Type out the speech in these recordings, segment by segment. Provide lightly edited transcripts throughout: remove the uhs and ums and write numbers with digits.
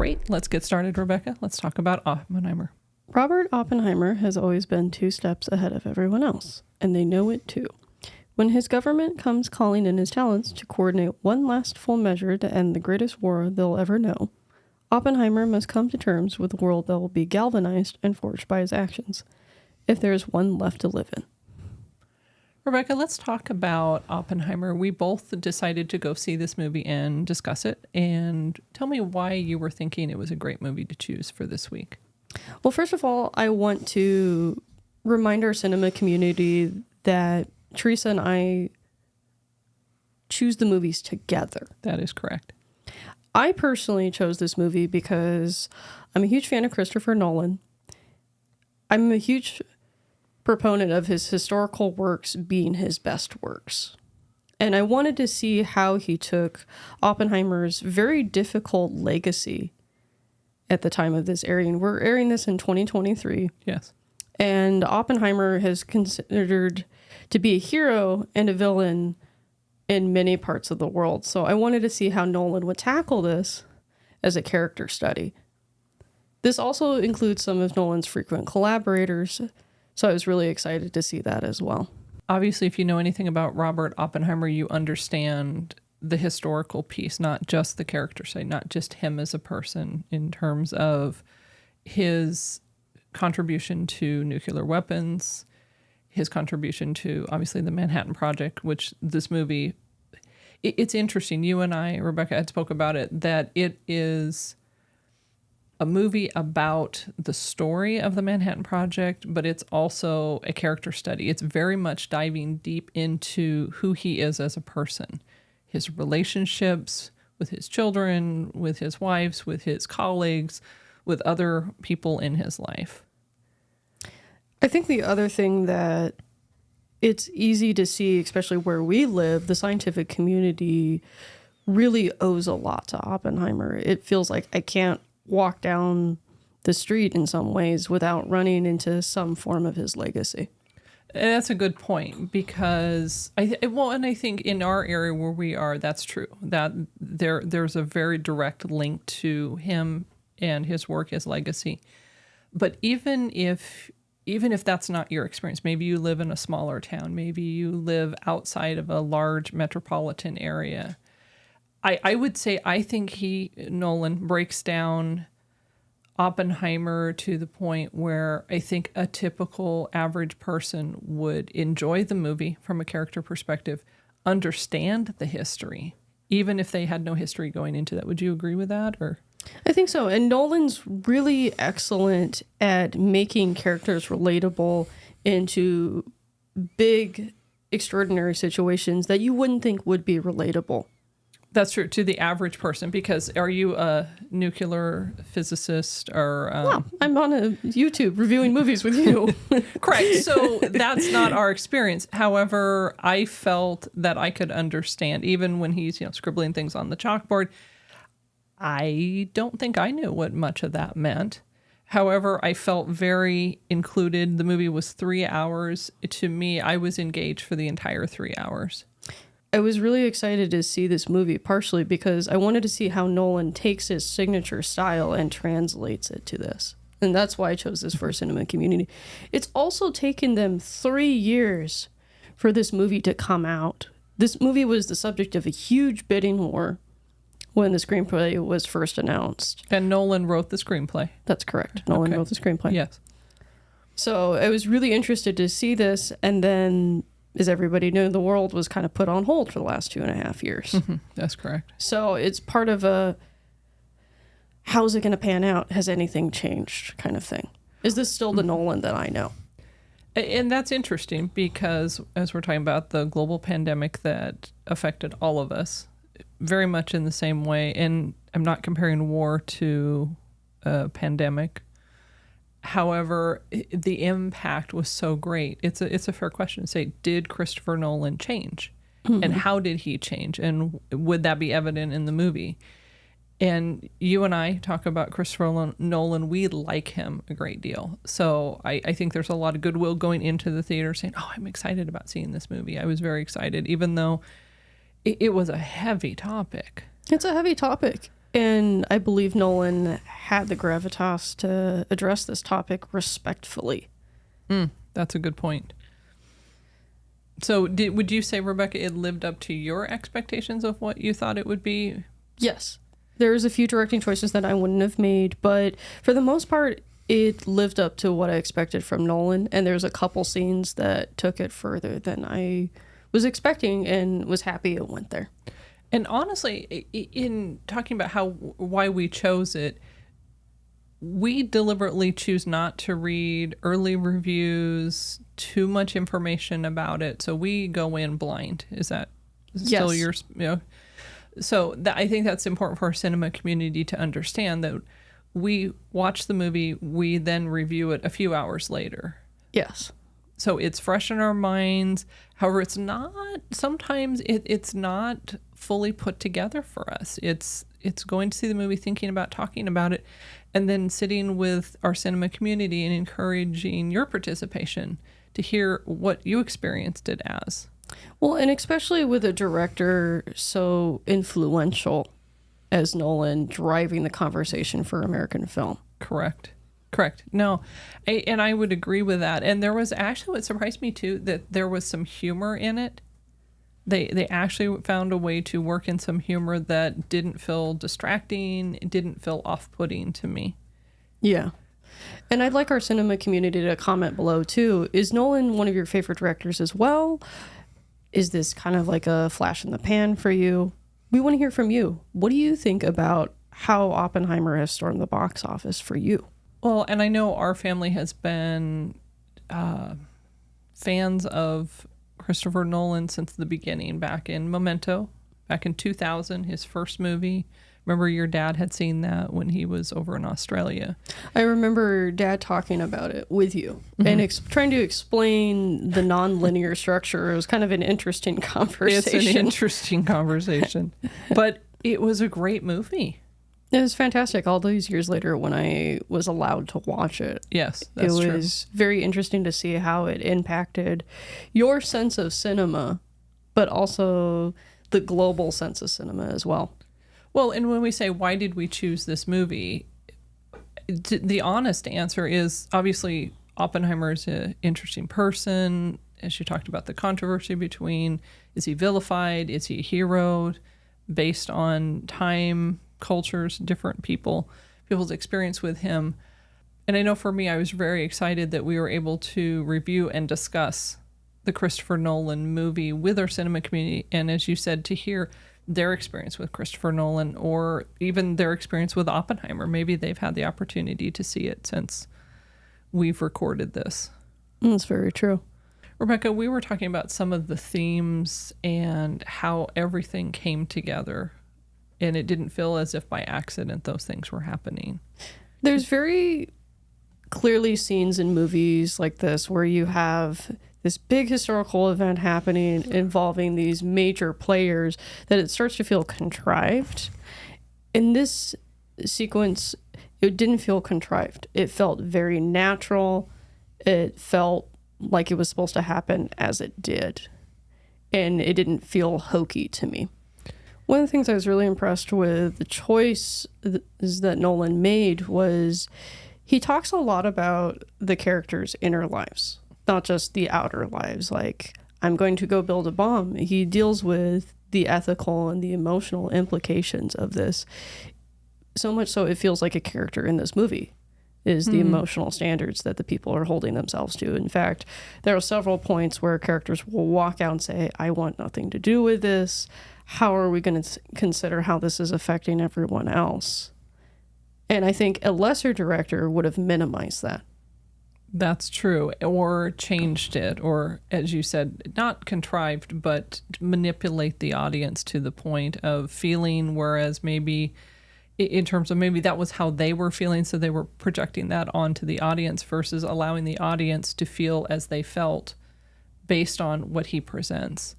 Great. Let's get started, Rebecca. Let's talk about Oppenheimer. Robert Oppenheimer has always been 2 steps ahead of everyone else, and they know it too. When his government comes calling in his talents to coordinate one last full measure to end the greatest war they'll ever know, Oppenheimer must come to terms with a world that will be galvanized and forged by his actions, if there is one left to live in. Rebecca, let's talk about Oppenheimer. We both decided to go see this movie and discuss it. And tell me why you were thinking it was a great movie to choose for this week. Well, first of all, I want to remind our cinema community that Teresa and I choose the movies together. That is correct. I personally chose this movie because I'm a huge fan of Christopher Nolan. I'm a huge proponent of his historical works being his best works. And I wanted to see how he took Oppenheimer's very difficult legacy at the time of this airing. We're airing this in 2023. Yes. And Oppenheimer has considered to be a hero and a villain in many parts of the world. So I wanted to see how Nolan would tackle this as a character study. This also includes some of Nolan's frequent collaborators, so I was really excited to see that as well. Obviously, if you know anything about Robert Oppenheimer, you understand the historical piece, not just the character side, not just him as a person in terms of his contribution to nuclear weapons, his contribution to, obviously, the Manhattan Project, which this movie, it's interesting. You and I, Rebecca, had spoke about it, that it is a movie about the story of the Manhattan Project, but it's also a character study. It's very much diving deep into who he is as a person, his relationships with his children, with his wives, with his colleagues, with other people in his life. I think the other thing that it's easy to see, especially where we live, the scientific community really owes a lot to Oppenheimer. It feels like I can't walk down the street in some ways without running into some form of his legacy. And that's a good point, because I think in our area where we are, that's true. That there's a very direct link to him and his work, his legacy. But even if that's not your experience, maybe you live in a smaller town, maybe you live outside of a large metropolitan area, I would say I think Nolan breaks down Oppenheimer to the point where I think a typical average person would enjoy the movie from a character perspective, understand the history, even if they had no history going into that. Would you agree with that? Or I think so. And Nolan's really excellent at making characters relatable into big, extraordinary situations that you wouldn't think would be relatable. That's true, to the average person, because are you a nuclear physicist or... No, I'm on a YouTube reviewing movies with you. Correct. So that's not our experience. However, I felt that I could understand, even when he's scribbling things on the chalkboard, I don't think I knew what much of that meant. However, I felt very included. The movie was 3 hours. To me, I was engaged for the entire 3 hours. I was really excited to see this movie, partially because I wanted to see how Nolan takes his signature style and translates it to this. And that's why I chose this for cinema community. It's also taken them 3 years for this movie to come out. This movie was the subject of a huge bidding war when the screenplay was first announced. And Nolan wrote the screenplay. That's correct. Nolan wrote the screenplay. Yes. So I was really interested to see this, and then, as everybody knew, the world was kind of put on hold for the last 2.5 years. Mm-hmm. That's correct. So it's part of a how's it going to pan out? Has anything changed kind of thing? Is this still the Nolan that I know? And that's interesting because as we're talking about the global pandemic that affected all of us very much in the same way, and I'm not comparing war to a pandemic. However, the impact was so great. It's a fair question to say, did Christopher Nolan change? Mm-hmm. And how did he change? And would that be evident in the movie? And you and I talk about Christopher Nolan. We like him a great deal. So I think there's a lot of goodwill going into the theater saying, oh, I'm excited about seeing this movie. I was very excited, even though it was a heavy topic. It's a heavy topic. And I believe Nolan had the gravitas to address this topic respectfully. That's a good point. So would you say, Rebecca, it lived up to your expectations of what you thought it would be? Yes. There's a few directing choices that I wouldn't have made, but for the most part, it lived up to what I expected from Nolan. And there's a couple scenes that took it further than I was expecting and was happy it went there. And honestly, in talking about why we chose it, we deliberately choose not to read early reviews, too much information about it. So we go in blind. Is that still your, So I think that's important for our cinema community to understand that we watch the movie, we then review it a few hours later. Yes. So it's fresh in our minds. However, it's not, sometimes it's not fully put together for us. It's going to see the movie, thinking about, talking about it, and then sitting with our cinema community and encouraging your participation to hear what you experienced it as. Well, and especially with a director so influential as Nolan driving the conversation for American film. Correct. No, and I would agree with that. And there was actually, what surprised me too, that there was some humor in it. They actually found a way to work in some humor that didn't feel distracting, it didn't feel off-putting to me. Yeah. And I'd like our cinema community to comment below too. Is Nolan one of your favorite directors as well? Is this kind of like a flash in the pan for you? We want to hear from you. What do you think about how Oppenheimer has stormed the box office for you? Well, and I know our family has been fans of Christopher Nolan since the beginning, back in Memento, back in 2000, his first movie. Remember your dad had seen that when he was over in Australia. I remember Dad talking about it with you and trying to explain the non-linear structure. It was kind of an interesting conversation. It's an interesting conversation, but it was a great movie. It was fantastic. All these years later, when I was allowed to watch it, yes, that's true. It was very interesting to see how it impacted your sense of cinema, but also the global sense of cinema as well. Well, and when we say, why did we choose this movie? The honest answer is, obviously, Oppenheimer is an interesting person. As you talked about, the controversy between, is he vilified? Is he a hero? Based on time, cultures, different people's experience with him. And I know for me, I was very excited that we were able to review and discuss the Christopher Nolan movie with our cinema community. And as you said, to hear their experience with Christopher Nolan, or even their experience with Oppenheimer. Maybe they've had the opportunity to see it since we've recorded this. That's very true. Rebecca, we were talking about some of the themes and how everything came together, and it didn't feel as if by accident those things were happening. There's very clearly scenes in movies like this where you have this big historical event happening involving these major players that it starts to feel contrived. In this sequence, it didn't feel contrived. It felt very natural. It felt like it was supposed to happen as it did. And it didn't feel hokey to me. One of the things I was really impressed with the choice that Nolan made was he talks a lot about the characters' inner lives, not just the outer lives, like, I'm going to go build a bomb. He deals with the ethical and the emotional implications of this. So much so it feels like a character in this movie is the emotional standards that the people are holding themselves to. In fact, there are several points where characters will walk out and say, I want nothing to do with this. How are we going to consider how this is affecting everyone else? And I think a lesser director would have minimized that. That's true, or changed it, or, as you said, not contrived, but manipulate the audience to the point of feeling, whereas maybe in terms of maybe that was how they were feeling, so they were projecting that onto the audience versus allowing the audience to feel as they felt based on what he presents.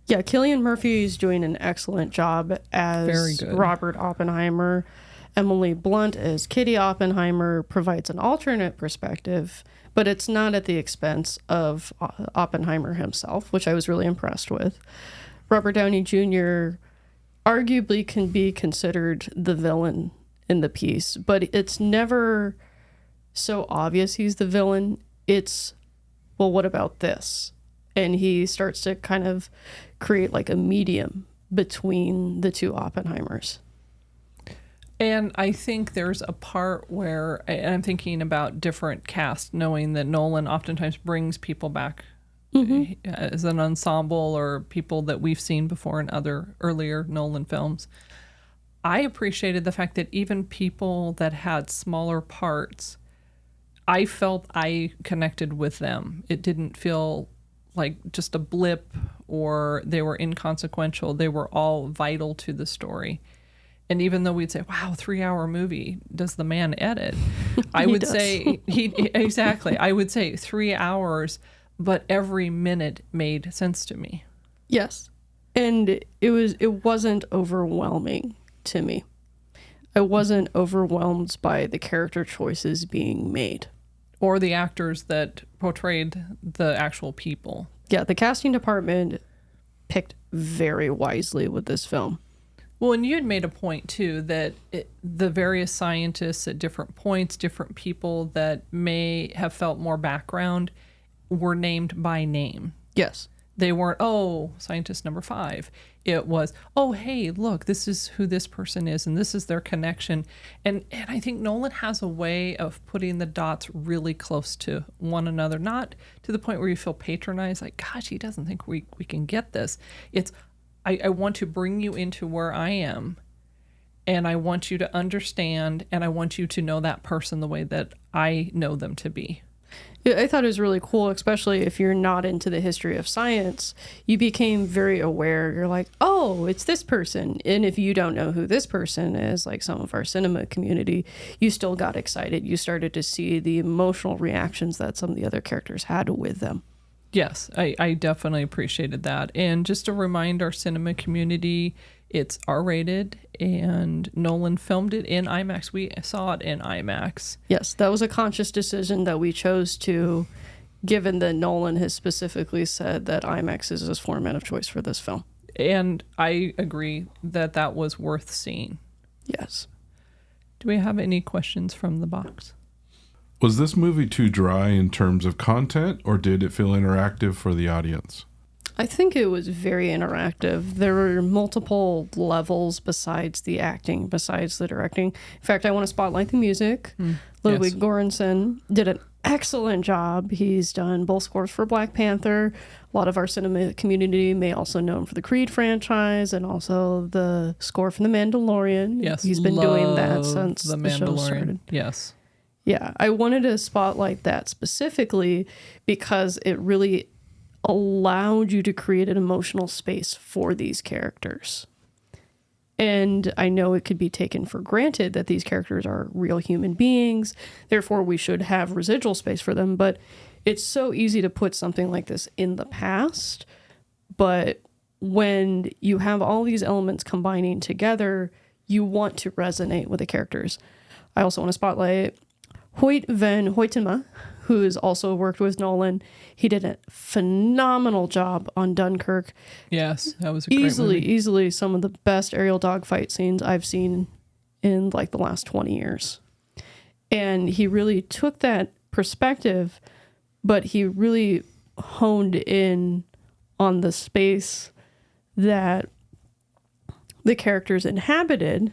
Yeah, Cillian Murphy is doing an excellent job as Robert Oppenheimer. Emily Blunt as Kitty Oppenheimer provides an alternate perspective, but it's not at the expense of Oppenheimer himself, which I was really impressed with. Robert Downey Jr. arguably can be considered the villain in the piece, but it's never so obvious he's the villain. It's, well, what about this? And he starts to kind of create like a medium between the two Oppenheimers. And I think there's a part where, and I'm thinking about different cast, knowing that Nolan oftentimes brings people back as an ensemble or people that we've seen before in other earlier Nolan films. I appreciated the fact that even people that had smaller parts, I felt I connected with them. It didn't feel like just a blip or they were inconsequential. They were all vital to the story. And even though we'd say, wow, 3-hour movie, does the man edit? I would say, exactly. I would say 3 hours, but every minute made sense to me. Yes. And it wasn't overwhelming to me. I wasn't overwhelmed by the character choices being made. Or the actors that portrayed the actual people. Yeah, the casting department picked very wisely with this film. Well, and you had made a point, too, that the various scientists at different points, different people that may have felt more background, were named by name. Yes. They weren't, oh, scientist number 5. It was, oh, hey, look, this is who this person is, and this is their connection. And I think Nolan has a way of putting the dots really close to one another, not to the point where you feel patronized, like, gosh, he doesn't think we can get this. It's, I want to bring you into where I am, and I want you to understand, and I want you to know that person the way that I know them to be. I thought it was really cool, especially if you're not into the history of science. You became very aware. You're like, oh, it's this person. And if you don't know who this person is, like some of our cinema community, you still got excited. You started to see the emotional reactions that some of the other characters had with them. Yes, I definitely appreciated that. And just to remind our cinema community, it's R-rated, and Nolan filmed it in IMAX. We saw it in IMAX. Yes, that was a conscious decision that we chose to, given that Nolan has specifically said that IMAX is his format of choice for this film. And I agree that that was worth seeing. Yes. Do we have any questions from the box? Was this movie too dry in terms of content, or did it feel interactive for the audience? I think it was very interactive. There were multiple levels besides the acting, besides the directing. In fact, I want to spotlight the music. Ludwig Göransson did an excellent job. He's done both scores for Black Panther. A lot of our cinema community may also know him for the Creed franchise and also the score from The Mandalorian. Yes, he's been doing that since the show started. Yes. Yeah, I wanted to spotlight that specifically because it really allowed you to create an emotional space for these characters. And I know it could be taken for granted that these characters are real human beings, therefore we should have residual space for them, but it's so easy to put something like this in the past. But when you have all these elements combining together, you want to resonate with the characters. I also want to spotlight Hoyt van Hoytema, who has also worked with Nolan. He did a phenomenal job on Dunkirk. Yes, that was a great movie. Easily some of the best aerial dogfight scenes I've seen in like the last 20 years. And he really took that perspective, but he really honed in on the space that the characters inhabited,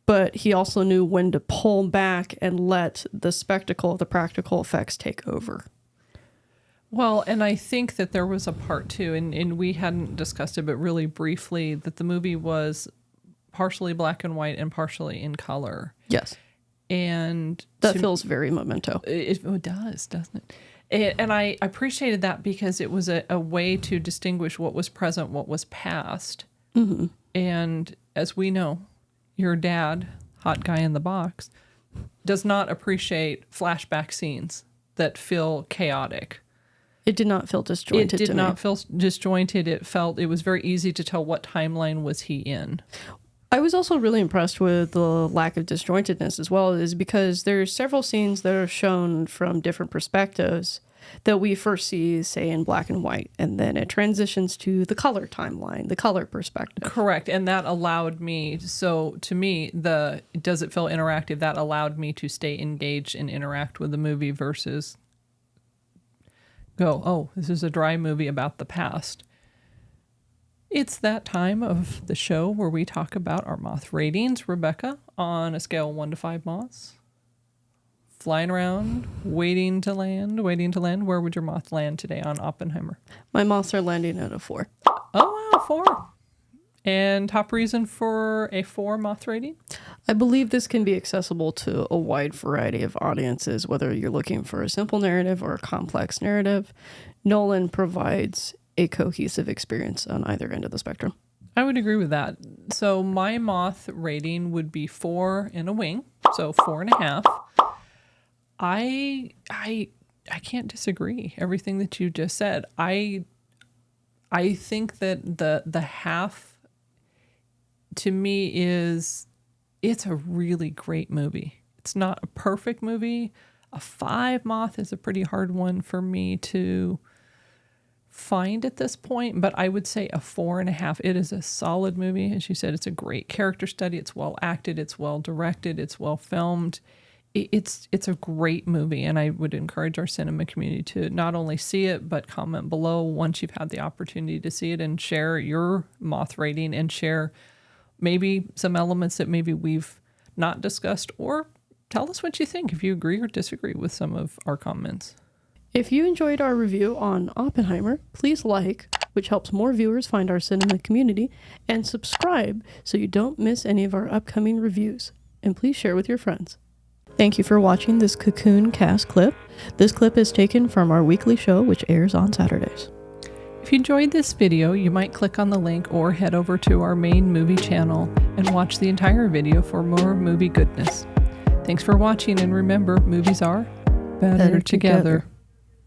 but he also knew when to pull back and let the spectacle of the practical effects take over. Well, and I think that there was a part too, and we hadn't discussed it, but really briefly, that the movie was partially black and white and partially in color. Yes. And that feels very Memento. It does, doesn't it? And I appreciated that because it was a way to distinguish what was present, what was past. Mm-hmm. And as we know, your dad, hot guy in the box, does not appreciate flashback scenes that feel chaotic. It did not feel disjointed to me. It did not feel disjointed. It was very easy to tell what timeline was he in. I was also really impressed with the lack of disjointedness as well, is because there's several scenes that are shown from different perspectives. that we first see, say, in black and white, and then it transitions to the color timeline, the color perspective. Correct. And that allowed me, so to me, the does it feel interactive? That allowed me to stay engaged and interact with the movie versus go, oh, this is a dry movie about the past. It's that time of the show where we talk about our moth ratings. Rebecca, on a scale of 1 to 5 moths, flying around, waiting to land. Where would your moth land today on Oppenheimer? My moths are landing at a 4. Oh, wow, 4. And top reason for a 4 moth rating? I believe this can be accessible to a wide variety of audiences, whether you're looking for a simple narrative or a complex narrative. Nolan provides a cohesive experience on either end of the spectrum. I would agree with that. So my moth rating would be 4 and a wing, so 4.5. I can't disagree. Everything that you just said. I think that the half to me it's a really great movie. It's not a perfect movie. A 5 moth is a pretty hard one for me to find at this point, but I would say a 4.5. It is a solid movie. As you said, it's a great character study. It's well acted. It's well directed. It's well filmed. It's a great movie, and I would encourage our cinema community to not only see it, but comment below once you've had the opportunity to see it and share your moth rating and share maybe some elements that maybe we've not discussed, or tell us what you think if you agree or disagree with some of our comments. If you enjoyed our review on Oppenheimer, please like, which helps more viewers find our cinema community, and subscribe so you don't miss any of our upcoming reviews. And please share with your friends. Thank you for watching this Cocoon Cast clip. This clip is taken from our weekly show, which airs on Saturdays. If you enjoyed this video, you might click on the link or head over to our main movie channel and watch the entire video for more movie goodness. Thanks for watching, and remember, movies are better together.